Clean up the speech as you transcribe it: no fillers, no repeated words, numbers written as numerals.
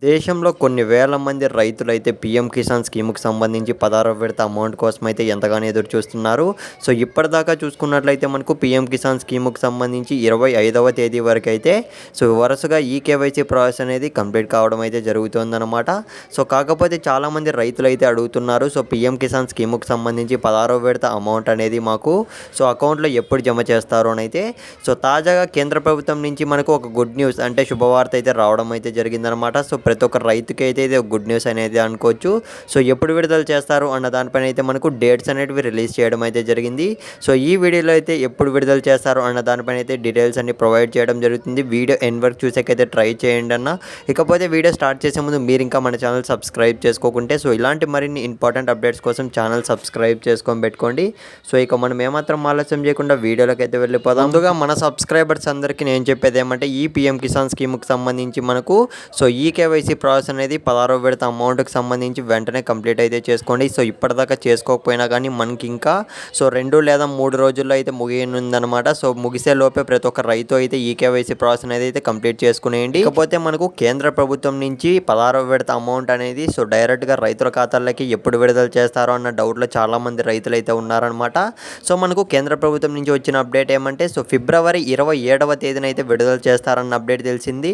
దేశంలో కొన్ని వేల మంది రైతులైతే పీఎం కిసాన్ స్కీమ్‌కి సంబంధించి 16వ విడత అమౌంట్ కోసమైతే ఎంతగానో ఎదురు చూస్తున్నారు. సో, ఇప్పటిదాకా చూసుకున్నట్లయితే మనకు పీఎం కిసాన్ స్కీమ్‌కి సంబంధించి 25వ తేదీ వరకైతే వరుసగా ఈకేవైసీ ప్రాసెస్ అనేది కంప్లీట్ కావడం అయితే జరుగుతుందన్నమాట. సో, కాకపోతే చాలామంది రైతులైతే అడుగుతున్నారు. సో, పీఎం కిసాన్ స్కీమ్‌కి సంబంధించి 16వ విడత అమౌంట్ అనేది మాకు అకౌంట్‌లో ఎప్పుడు జమ చేస్తారు అనైతే. తాజాగా కేంద్ర ప్రభుత్వం నుంచి మనకు ఒక గుడ్ న్యూస్ అంటే శుభవార్త అయితే రావడం అయితే జరిగిందనమాట. ప్రతి ఒక్క రైతుకి అయితే ఇది గుడ్ న్యూస్ అనేది అనుకోవచ్చు. ఎప్పుడు విడుదల చేస్తారు అన్న దానిపైన అయితే మనకు డేట్స్ అనేటివి రిలీజ్ చేయడం అయితే జరిగింది. ఈ వీడియోలో అయితే ఎప్పుడు విడుదల చేస్తారు అన్న దానిపైన అయితే డీటెయిల్స్ అన్ని ప్రొవైడ్ చేయడం జరుగుతుంది. వీడియో ఎండ్ వరకు చూసేకైతే ట్రై చేయండి అన్న. ఇకపోతే వీడియో స్టార్ట్ చేసే ముందు మీరు ఇంకా మన ఛానల్ సబ్స్క్రైబ్ చేసుకోకుంటే ఇలాంటి మరిన్ని ఇంపార్టెంట్ అప్డేట్స్ కోసం ఛానల్ సబ్స్క్రైబ్ చేసుకొని పెట్టుకోండి. ఇక మనం ఏమాత్రం ఆలస్యం చేయకుండా వీడియోలోకి అయితే వెళ్ళిపోదాం. ముందుగా మన సబ్స్క్రైబర్స్ అందరికీ నేను చెప్పేది ఏమంటే ఈ పీఎం కిసాన్ స్కీమ్కి సంబంధించి మనకు ఈకేవైసీ ప్రాసెస్ అనేది 16వ విడత అమౌంట్కి సంబంధించి వెంటనే కంప్లీట్ అయితే చేసుకోండి. ఇప్పటిదాకా చేసుకోకపోయినా కానీ మనకి ఇంకా 2 లేదా 3 రోజుల్లో అయితే ముగియనుందనమాట. ముగిసే లోపే ప్రతి ఒక్క రైతు అయితే ఈకేవైసీ ప్రాసెస్ అనేది అయితే కంప్లీట్ చేసుకునేయండి. ఇకపోతే మనకు కేంద్ర ప్రభుత్వం నుంచి 16వ విడత అమౌంట్ అనేది డైరెక్ట్గా రైతుల ఖాతాల్లోకి ఎప్పుడు విడుదల చేస్తారో అన్న డౌట్లో చాలామంది రైతులు అయితే ఉన్నారనమాట. మనకు కేంద్ర ప్రభుత్వం నుంచి వచ్చిన అప్డేట్ ఏమంటే ఫిబ్రవరి 27వ తేదీన అయితే విడుదల చేస్తారన్న అప్డేట్ తెలిసింది.